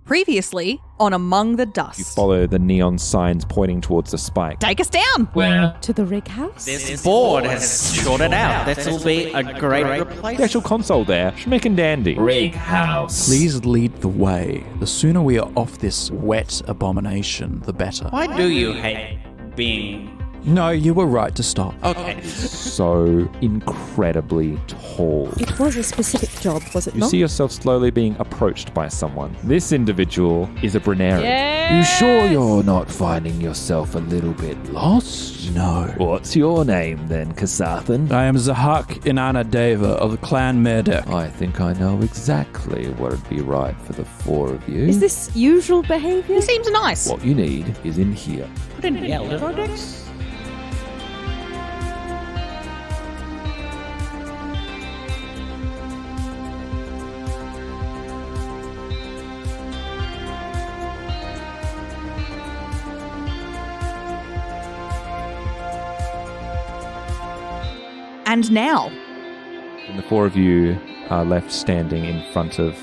Previously on Among the Dust. You follow the neon signs pointing towards the spike. Take us down. Where? To the rig house? This board has shorted out. This'll be a great The replacement. actual console there, schmick and dandy. Rig house. Please lead the way. The sooner we are off this wet abomination, the better. Why do you hate being... No, you were right to stop. Okay. So incredibly tall. It was a specific job, was it You not? see yourself slowly being approached by someone. This individual is a Brunarian. Yes. You sure you're not finding yourself a little bit lost? No. What's your name then, Kasathan? I am Zahak Inanna Deva of the clan Merdek. I think I know exactly what would be right for the four of you. Is this usual behaviour? He seems nice. What you need is in here. Put in the Elder Codex? And now, And the four of you are left standing in front of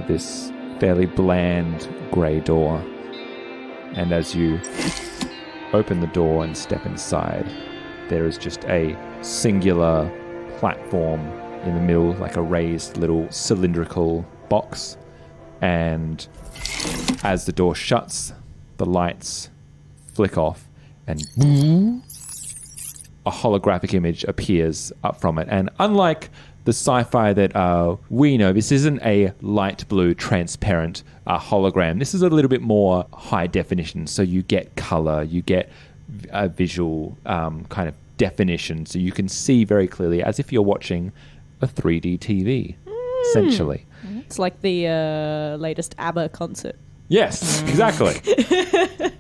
this fairly bland grey door. And as you open the door and step inside, there is just a singular platform in the middle, like a raised little cylindrical box. And as the door shuts, the lights flick off and a holographic image appears up from it. And unlike the sci-fi that we know, this isn't a light blue transparent hologram. This is a little bit more high definition. So you get color, you get a visual kind of definition. So you can see very clearly as if you're watching a 3D TV, essentially. It's like the latest ABBA concert. Yes, exactly.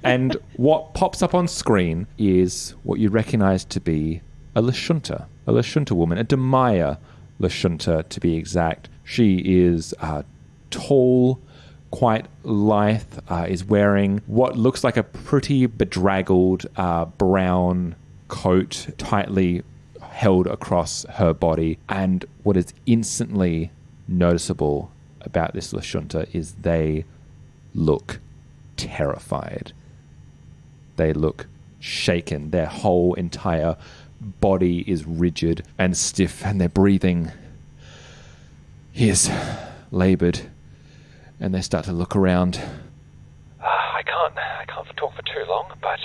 And what pops up on screen is what you recognize to be a Lashunta woman, a Demaya Lashunta to be exact. She is tall, quite lithe, is wearing what looks like a pretty bedraggled brown coat, tightly held across her body. And what is instantly noticeable about this Lashunta is they look terrified. They look shaken. Their whole entire body is rigid and stiff, and their breathing is labored. And they start to look around. I can't talk for too long, but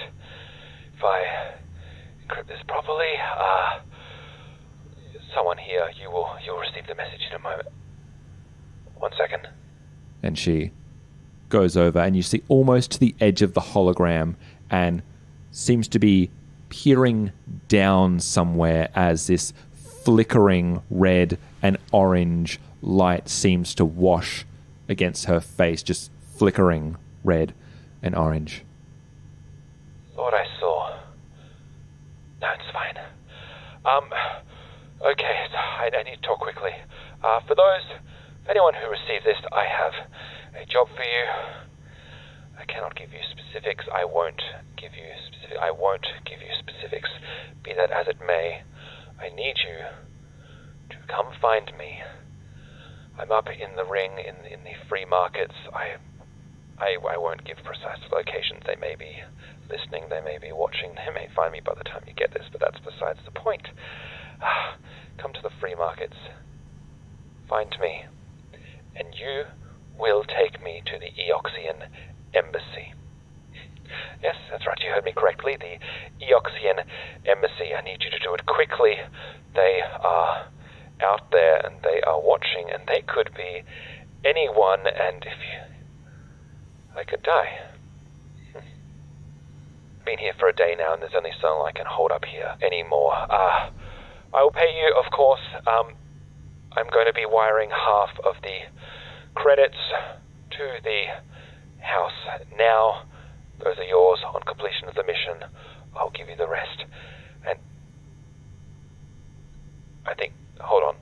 if I encrypt this properly, someone here, you'll receive the message in a moment. 1 second. And she goes over, and you see almost to the edge of the hologram and seems to be peering down somewhere as this flickering red and orange light seems to wash against her face, just flickering red and orange. Thought I saw. No, it's fine. Okay, I need to talk quickly. For anyone who received this, I have a job for you. I cannot give you specifics. I won't give you specifics. Be that as it may, I need you to come find me. I'm up in the ring in the free markets. I won't give precise locations. They may be listening, they may be watching, they may find me by the time you get this, but that's besides the point. Come to the free markets. Find me. And you will take me to the Eoxian Embassy. Yes, that's right, you heard me correctly. The Eoxian Embassy. I need you to do it quickly. They are out there and they are watching, and they could be anyone, and I could die. Been here for a day now, and there's only so long I can hold up here anymore. I will pay you, of course. I'm going to be wiring half of the credits to the house now. Those are yours. On completion of the mission, I'll give you the rest. And I think, hold on.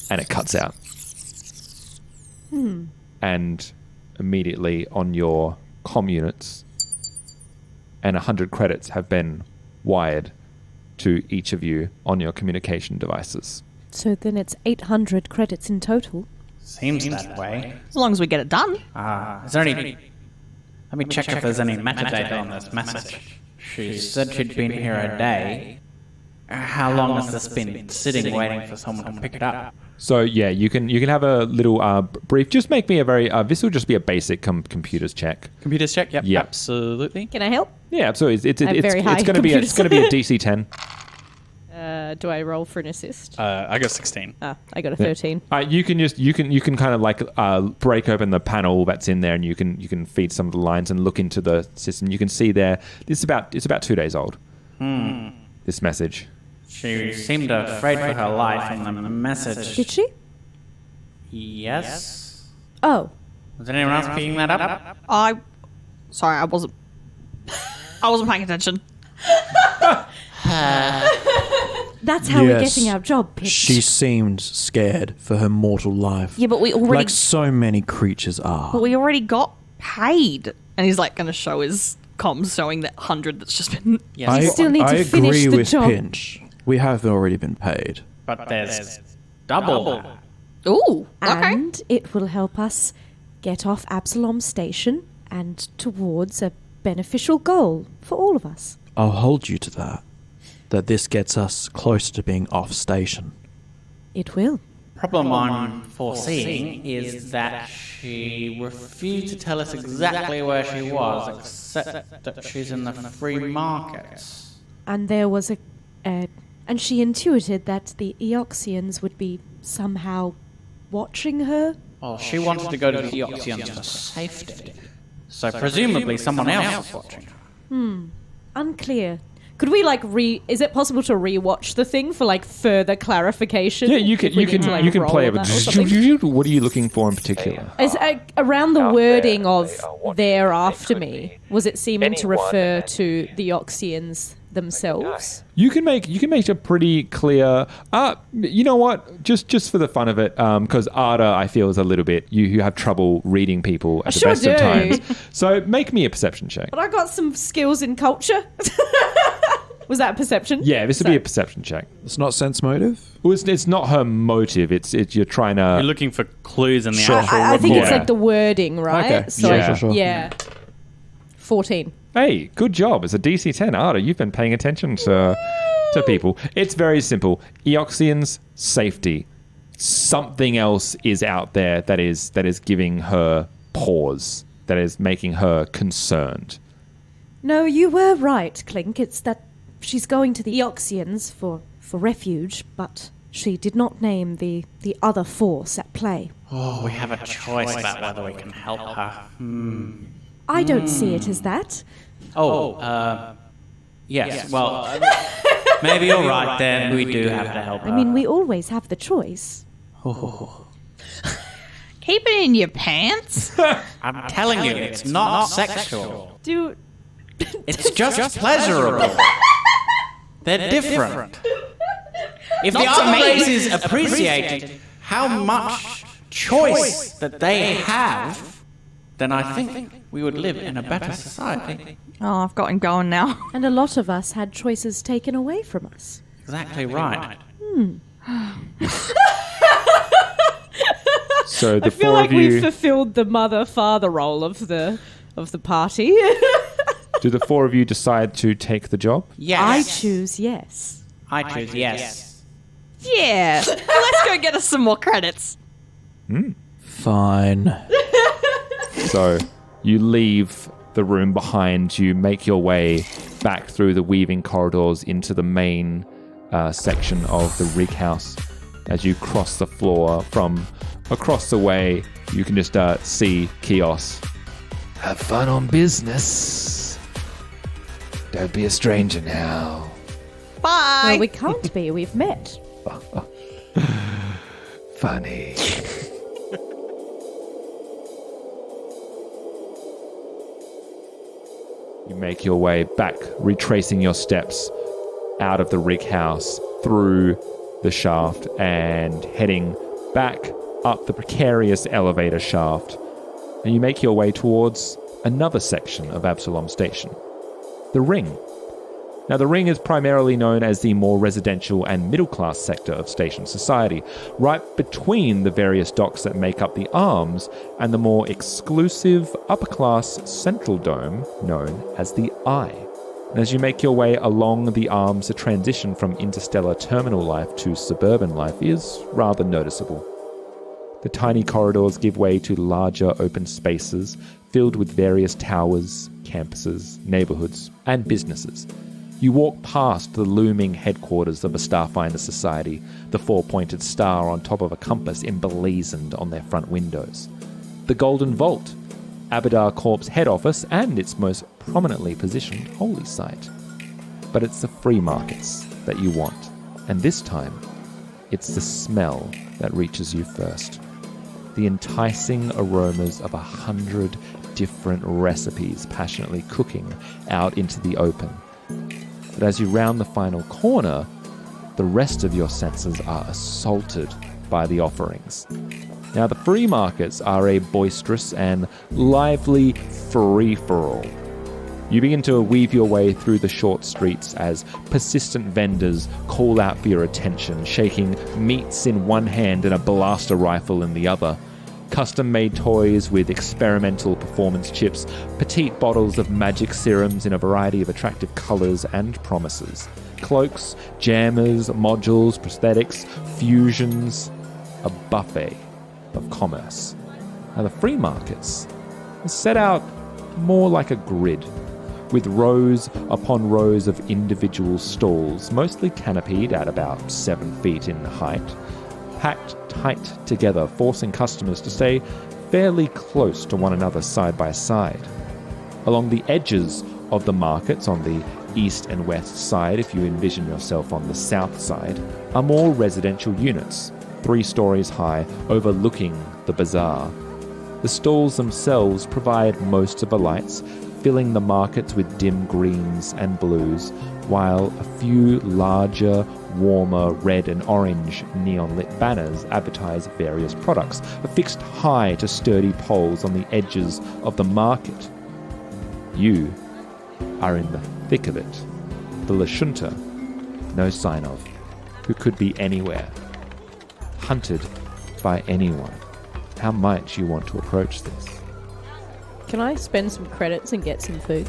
And it cuts out. And immediately on your comm units, and 100 credits have been wired to each of you on your communication devices. So then it's 800 credits in total. Seems that way. As long as we get it done. Is there any... Let me check if there's any metadata on this message. She said she'd been here a day. How long has this been sitting waiting for someone to pick it up? So yeah, you can have a little brief. Just make me a very. This will just be a basic computers check. Computers check? Yep, Yep. absolutely. Can I help? Yeah, absolutely. It's very high going to be a computers. DC 10. Do I roll for an assist? I got 16. I got a 13. You can kind of like break open the panel that's in there, and you can feed some of the lines and look into the system. You can see there. It's about 2 days old. This message. She seemed afraid for her life in the message. Did she? Yes? Oh. Was anyone else picking that up? Sorry, I wasn't paying attention. That's how we're Yes. getting our job pitched. She seemed scared for her mortal life. Yeah, but we already Like so many creatures are. got paid. And he's like going to show his comms showing that 100 that's just been... I, You still need to I finish agree the with job. Pinch. We have already been paid. But there's double. Ooh, okay. And it will help us get off Absalom Station and towards a beneficial goal for all of us. I'll hold you to that. That this gets us closer to being off station. It will. Problem I'm foreseeing is that she refused to tell us exactly where she was, except that she's in the free markets. And there was and she intuited that the Eoxians would be somehow watching her. Well, she wanted to go to the Eoxians for safety. So presumably someone else was watching her. Unclear. Could we is it possible to rewatch the thing for further clarification? Yeah, you can If we need to, you can roll play on that or something? What are you looking for in particular? Is around the Out wording there, of they are watching "they're they after could me"? be Was it seeming to anyone refer and to the Oxians themselves? You can make a pretty clear. You know what? Just for the fun of it, because Arda, I feel, is a little bit. You have trouble reading people at the sure best of do. times. So make me a perception check. But I got some skills in culture. Was that perception? Yeah, this would be a perception check. It's not sense motive? Well, it's not her motive. It's you're trying You're to. looking for clues in the Sure. actual I think it's Yeah. the wording, right? Okay. So Yeah. Sure. yeah. 14. Hey, good job. It's a DC 10, Arda. You've been paying attention to people. It's very simple. Eoxians, safety. Something else is out there that is giving her pause. That is making her concerned. No, you were right, Clink. It's that she's going to the Eoxians for refuge, but she did not name the other force at play. Oh, we have a choice about whether we can help her. I don't see it as that. Yes, well, maybe you're right then. We do have to help her. I mean, we always have the choice. Keep it in your pants. I'm telling you, it's not sexual. It's just pleasurable. They're different. If the other races appreciated how much choice that they have, then I think we would live in a better society. Oh, I've got him going now. And a lot of us had choices taken away from us. Exactly right. So the I feel four like of you. we've fulfilled the mother-father role of the party. Do the four of you decide to take the job? Yes. I choose yes. I choose yes. Yeah. Let's go get us some more credits. Fine. So you leave the room behind. You make your way back through the weaving corridors into the main section of the rig house. As you cross the floor from across the way, you can just see Kios. Have fun on business. Don't be a stranger now. Bye. Well, we can't be. We've met. Funny. You make your way back, retracing your steps out of the rig house, through the shaft, and heading back up the precarious elevator shaft. And you make your way towards another section of Absalom Station. The Ring. Now, the ring is primarily known as the more residential and middle-class sector of station society, right between the various docks that make up the arms and the more exclusive, upper-class central dome known as the Eye. And as you make your way along the arms, the transition from interstellar terminal life to suburban life is rather noticeable. The tiny corridors give way to larger open spaces filled with various towers, campuses, neighborhoods, and businesses. You walk past the looming headquarters of a Starfinder society, the four-pointed star on top of a compass emblazoned on their front windows. The Golden Vault, Abadar Corp's head office and its most prominently positioned holy site. But it's the free markets that you want, and this time, it's the smell that reaches you first. The enticing aromas of 100 different recipes passionately cooking out into the open. But as you round the final corner, the rest of your senses are assaulted by the offerings. Now, the free markets are a boisterous and lively free-for-all. You begin to weave your way through the short streets as persistent vendors call out for your attention, shaking meats in one hand and a blaster rifle in the other. Custom-made toys with experimental performance chips, petite bottles of magic serums in a variety of attractive colours and promises, cloaks, jammers, modules, prosthetics, fusions, a buffet of commerce. Now, the free markets are set out more like a grid, with rows upon rows of individual stalls, mostly canopied at about 7 feet in height, packed tight together, forcing customers to stay fairly close to one another side by side. Along the edges of the markets on the east and west side, if you envision yourself on the south side, are more residential units, 3 stories high, overlooking the bazaar. The stalls themselves provide most of the lights, filling the markets with dim greens and blues, while a few larger, warmer red and orange neon-lit banners advertise various products, affixed high to sturdy poles on the edges of the market. You are in the thick of it. The Lashunta, no sign of, who could be anywhere. Hunted by anyone. How might you want to approach this? Can I spend some credits and get some food?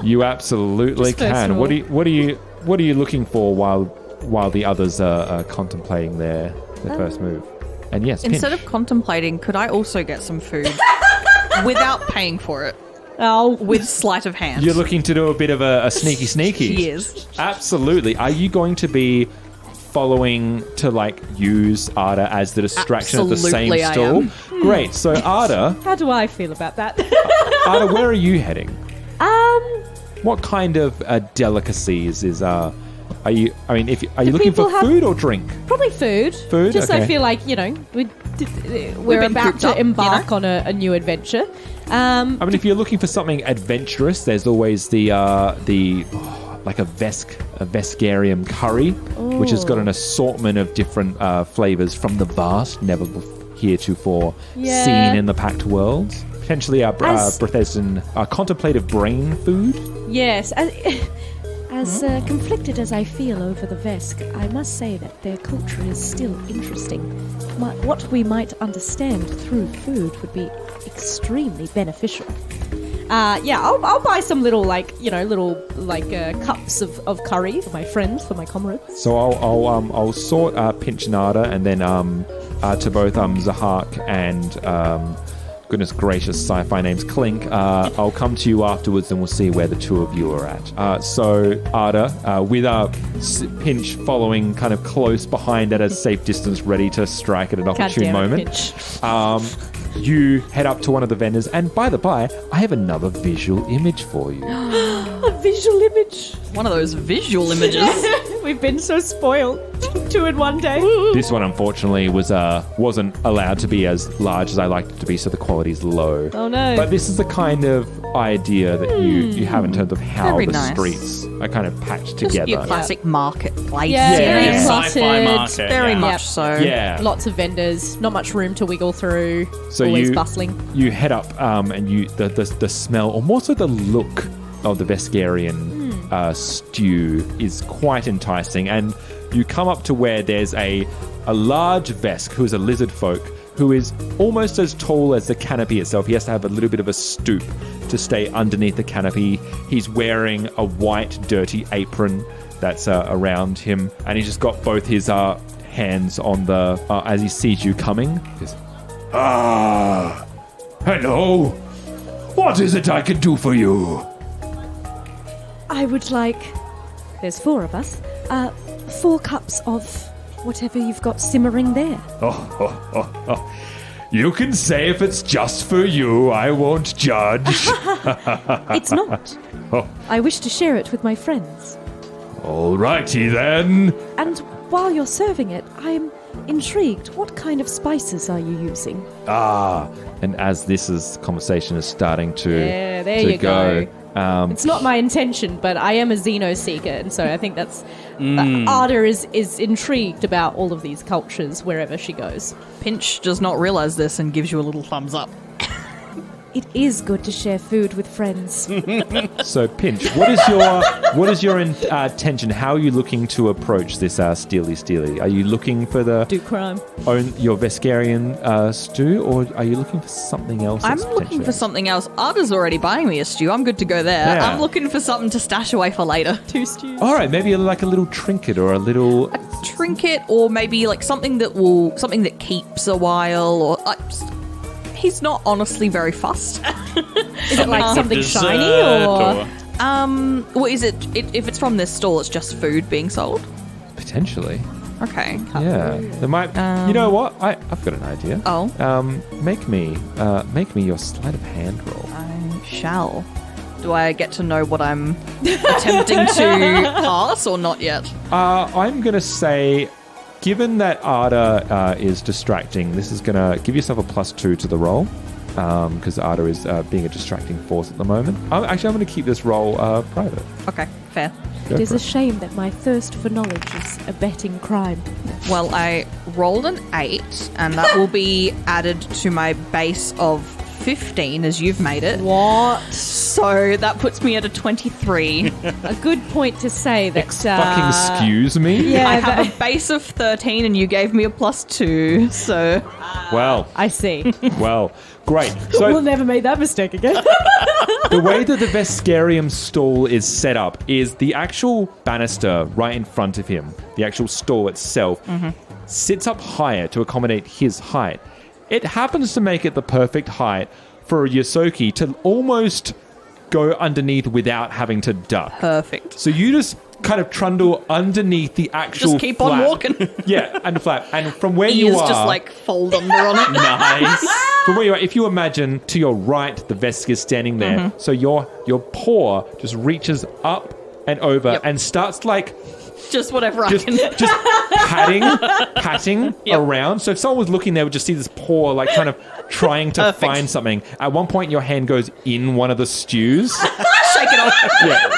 You absolutely Just can. personal. What are you looking for while the others are contemplating their first move? And yes, Instead Pinch. of contemplating, could I also get some food without paying for it? Oh, With sleight of hand. You're looking to do a bit of a sneaky. Yes. Absolutely. Are you going to be following to use Arda as the distraction at the same Absolutely, I stall? am. Great. So Arda, how do I feel about that? Arda, where are you heading? What kind of delicacies are you? I mean, are you looking for people have- food or drink? Probably food. Food? Just Okay. I feel like, we're been about cooped to up, embark on a new adventure. I mean, if you're looking for something adventurous, there's always the like a Vescarium curry, which has got an assortment of different flavors from the vast, never heretofore Yeah. seen in the packed world. Potentially a Bethesdan contemplative brain food. Yes. As conflicted as I feel over the Vesk, I must say that their culture is still interesting. What we might understand through food would be extremely beneficial. I'll buy some little cups of curry for my friends, for my comrades. So I'll sort Pinch and Arda, and then to both Zahak and goodness gracious sci-fi names Clink. I'll come to you afterwards, and we'll see where the two of you are at. So Arda, with Pinch following kind of close behind at a safe distance, ready to strike at an opportune moment. Pinch. You head up to one of the vendors, and by the by, I have another visual image for you. A visual image. One of those visual images. We've been so spoiled. 2 in one day. This one, unfortunately, wasn't allowed to be as large as I liked it to be, so the quality's low. Oh no. But this is the kind of idea that you have in terms of how Very the nice. streets are kind of packed Just together. your classic marketplace. Yeah, Yeah. very Sci-fi cluttered. market. Very yeah. much Yep. so. Yeah. Lots of vendors, not much room to wiggle through. So always bustling. You head up, and the smell, or more so the look of the Vescarian stew is quite enticing. And you come up to where there's a large Vesk who is a lizard folk who is almost as tall as the canopy itself. He has to have a little bit of a stoop to stay underneath the canopy. He's wearing a white, dirty apron that's around him, and he's just got both his hands on the... as he sees you coming. He goes, hello. What is it I can do for you? I would like... There's 4 of us. 4 cups of whatever you've got simmering there. You can say if it's just for you. I won't judge. It's not. I wish to share it with my friends. Alrighty then. And while you're serving it, I'm intrigued. What kind of spices are you using? and as this conversation is starting to there you go. It's not my intention, but I am a Xeno seeker, and so I think that's Arda is intrigued about all of these cultures wherever she goes. Pinch does not realize this and gives you a little thumbs up. It is good to share food with friends. So, Pinch, what is your intention? How are you looking to approach this Steely? Are you looking for Do crime. your Veskarian stew, or are you looking for something else? I'm looking for something else. Arda's already buying me a stew. I'm good to go there. Yeah. I'm looking for something to stash away for later. 2 stews. All right, maybe like a little trinket or a little Trinket, or maybe like something that keeps a while, or he's not honestly very fussed. Is it like something shiny or? What is it? If it's from this stall, it's just food being sold. potentially. Okay. Yeah, there might. You know what? I've got an idea. Oh. Make me your sleight of hand roll. I shall. Do I get to know what I'm attempting to pass or not yet? I'm gonna say, given that Arda is distracting, this is gonna give yourself a +2 to the roll, because Arda is being a distracting force at the moment. I'm gonna keep this roll private. Okay, fair. Go It is for a shame that my thirst for knowledge is abetting crime. Well, I rolled an 8, and that will be added to my base of 15 as you've made it. What? So that puts me at a 23. A good point to say that. Fucking excuse me. Yeah, I have a base of 13, and you gave me a +2. So Well, I see. well, great. So We'll never make that mistake again. the way that the Veskarium stall is set up is the actual banister right in front of him, the actual stall itself, sits up higher to accommodate his height. It happens to make it the perfect height for Yosoki to almost go underneath without having to duck. perfect. So you just kind of trundle underneath the actual Just keep on flap. walking. Yeah, and flap. And from where Ears you are... just like fold under on it. Nice. From where you are, if you imagine to your right, the Vesk is standing there. So your paw just reaches up and over and starts like Just whatever I just can. just patting around. So if someone was looking, they would just see this paw like kind of trying to find something. At one point, your hand goes in one of the stews. Shake it off. Yeah.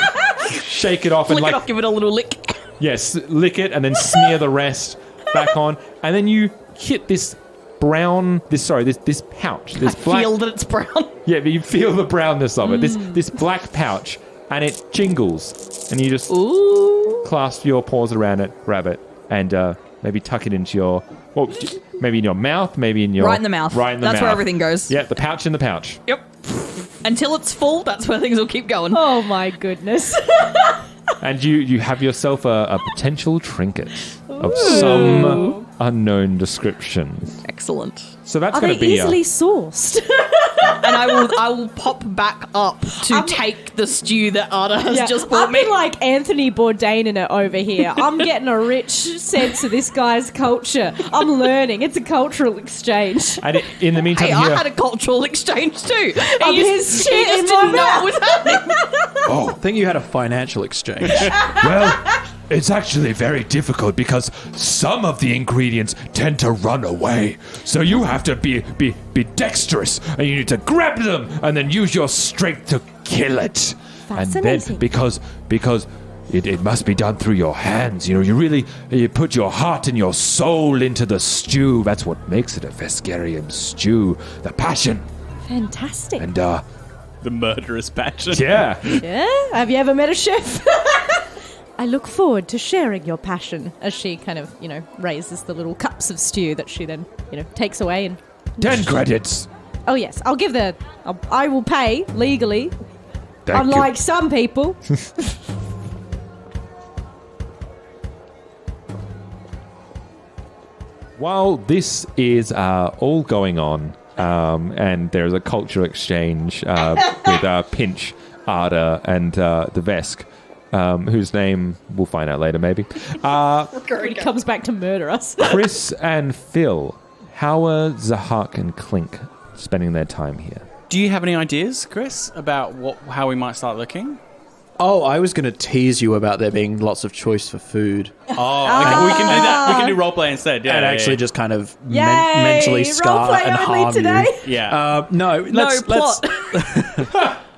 Shake it off and Flick like it off, give it a little lick. yes, lick it and then smear the rest back on, and then you hit this pouch. This black. Feel that it's brown. Yeah, but you feel the brownness of it. This black pouch, and it jingles, and you just clasp your paws around it, grab it, and maybe tuck it into your, maybe in your mouth, maybe in your Right in the mouth. Right in the mouth. That's where everything goes. Yeah, the pouch in the pouch. Yep. Until it's full, that's where things will keep going. Oh my goodness. And you have yourself a potential trinket of some unknown description. Excellent. So that's Are going they to be easily sourced? And I will pop back up to take the stew that Arda has just bought I'm me. like Anthony Bourdain in it over here. I'm getting a rich sense of this guy's culture. I'm learning. It's a cultural exchange. And in the meantime, Hey, here, I had a cultural exchange too. Of his shit in my mouth. I think you had a financial exchange. Well, it's actually very difficult because some of the ingredients tend to run away. So you have to be dexterous, and you need to grab them and then use your strength to kill it. And then Fascinating. because it must be done through your hands. You know, you put your heart and your soul into the stew. That's what makes it a Veskarium stew. The passion. Fantastic. And The murderous passion. Yeah. Yeah? Have you ever met a chef? I look forward to sharing your passion. As she kind of, raises the little cups of stew that she then, takes away and... 10 credits. Oh, yes. I will pay legally. Thank unlike you. some people. While this is all going on, and there's a culture exchange with Pinch, Arda, and the Vesk, whose name we'll find out later, maybe. He comes back to murder us. Chris and Phil, how are Zahak and Clink spending their time here? Do you have any ideas, Chris, about how we might start looking? Oh, I was going to tease you about there being lots of choice for food. Oh, okay, we can do that. We can do roleplay instead. Yeah, And yeah, actually yeah. just kind of Yay! mentally scar Roleplay and only harm today. you. Yeah. Let's plot.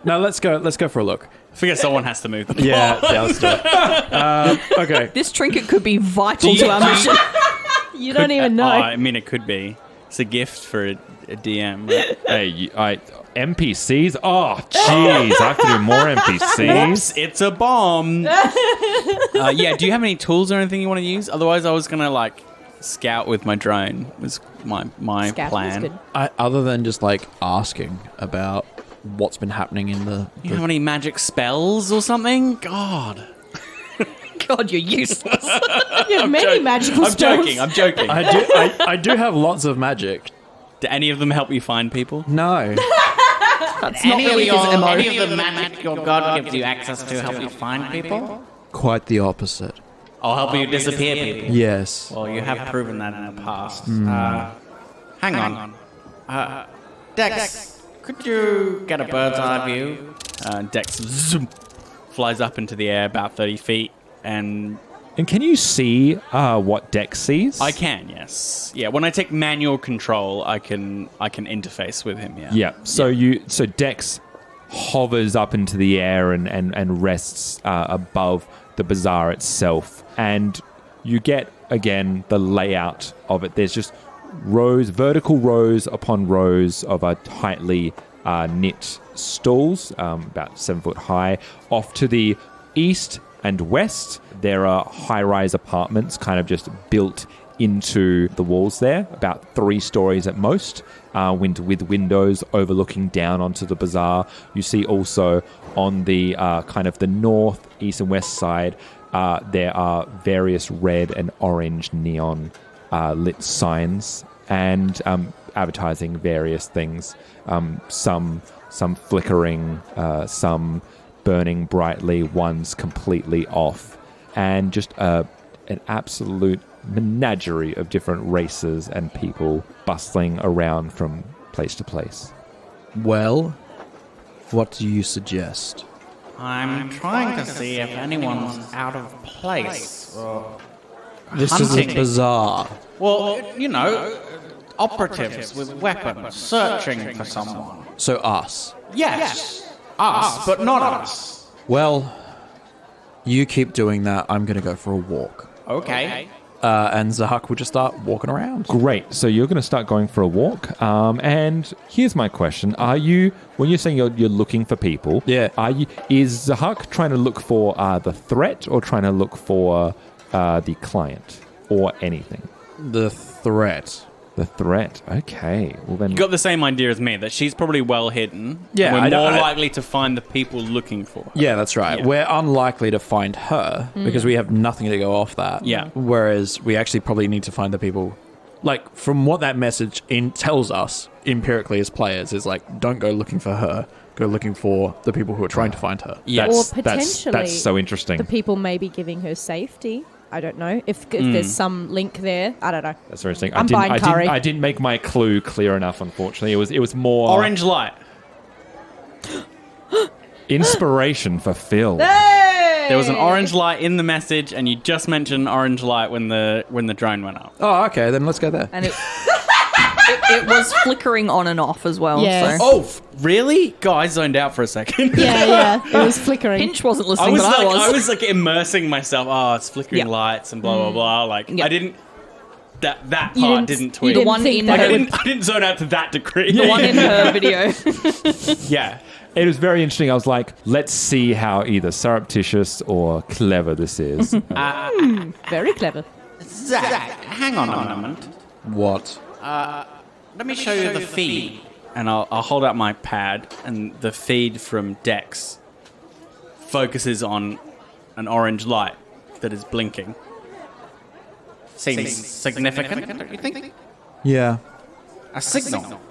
let's go for a look. I figure someone has to move them. Yeah, let's do it. Okay. This trinket could be vital to our mission. You don't even know. I mean, it could be. It's a gift for a DM. Right? Hey, NPCs? Oh, jeez. I have to do more NPCs. Whoops, it's a bomb. Yeah, do you have any tools or anything you want to use? Otherwise, I was going to, scout with my drone was my Scouting plan. is good. Other than just asking about what's been happening in the You have any magic spells or something? God. God, you're useless. You have many magical I'm spells. joking. I do have lots of magic. Do any of them help you find people? No. That's not really his MO. Any of the magic your god gives you access to help you find people? Quite the opposite. I'll help you disappear people. Yes. Well, you have proven that in the past. Hang on. Dex, could you get a bird's eye view? Dex flies up into the air about 30 feet and... And can you see what Dex sees? I can, yes. Yeah, when I take manual control, I can interface with him, yeah. Yeah. So Dex hovers up into the air and rests above the bazaar itself, and you get again the layout of it. There's just vertical rows upon rows of tightly knit stalls, about 7 foot high. Off to the east and west, there are high-rise apartments kind of just built into the walls there, about 3 stories at most, with windows overlooking down onto the bazaar. You see also on the kind of the north, east and west side, there are various red and orange neon lit signs and advertising various things, some flickering, some burning brightly, one's completely off, and just an absolute menagerie of different races and people bustling around from place to place. Well, what do you suggest? I'm trying to see if anyone's out of place. Or This is hunting. a bazaar. Well, operatives with weapons searching for someone. So us. Yes, us, but not us. Well, you keep doing that. I'm going to go for a walk. Okay. And Zahak will just start walking around. Great. So you're going to start going for a walk. And here's my question: when you're saying you're looking for people? Yeah. Is Zahak trying to look for the threat, or trying to look for the client, or anything? The threat. The threat. Okay. Well then, You got the same idea as me, that she's probably well hidden. Yeah, We're more I- likely to find the people looking for her. Yeah, that's right. Yeah. We're unlikely to find her because we have nothing to go off that. Yeah. Whereas we actually probably need to find the people. From what that message tells us empirically as players is don't go looking for her. Go looking for the people who are trying to find her. Yeah. Or that's potentially so interesting. the people may be giving her safety. I don't know. If there's some link there, I don't know. That's very interesting. I'm buying curry. I didn't make my clue clear enough, unfortunately. It was more Orange light. inspiration for Phil. There was an orange light in the message, and you just mentioned orange light when the drone went up. Oh, okay. Then let's go there. And it was flickering on and off as well. Yes. So. Oh, really? God, I zoned out for a second. Yeah. It was flickering. Pinch wasn't I listening, was but I was immersing myself. Oh, it's flickering Yeah. lights and blah blah blah. Yeah. I didn't. That You part didn't- didn't you tweak. didn't one think in that her- it would- I didn't zone out to that degree. The one in her video. Yeah. It was very interesting. I was like, let's see how either surreptitious or clever this is. Very clever. Zach, hang on a moment. What? Let me show you the feed. And I'll hold out my pad, and the feed from Dex focuses on an orange light that is blinking. Seems significant, don't you think? Yeah. A signal.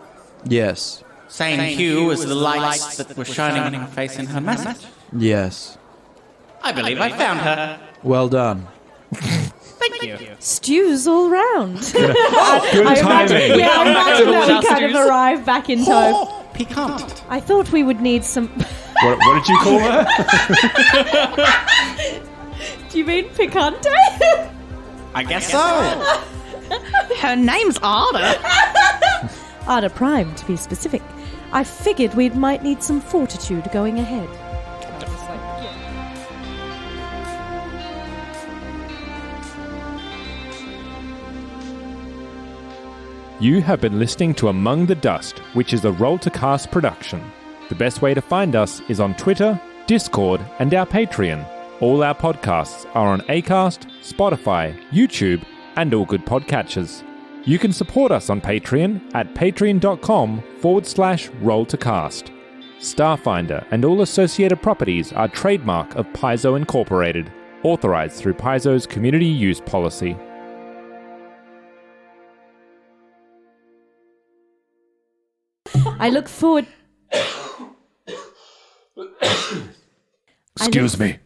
Yes. Same hue as the lights that were shining on her face in her message. Yes. I believe I found her. Well done. Thank you. Stews all round. Good I timing. imagine that we Without kind of stews. arrive back in time. Oh, piquant. I thought we would need some... What did you call her? Do you mean picante? I guess so. Her name's Arda. Arda Prime, to be specific. I figured we might need some fortitude going ahead. You have been listening to Among the Dust, which is a Roll to Cast production. The best way to find us is on Twitter, Discord, and our Patreon. All our podcasts are on Acast, Spotify, YouTube, and all good podcatchers. You can support us on Patreon at patreon.com/roll-to-cast. Starfinder and all associated properties are trademark of Paizo Incorporated, authorized through Paizo's community use policy. I look forward... Excuse me.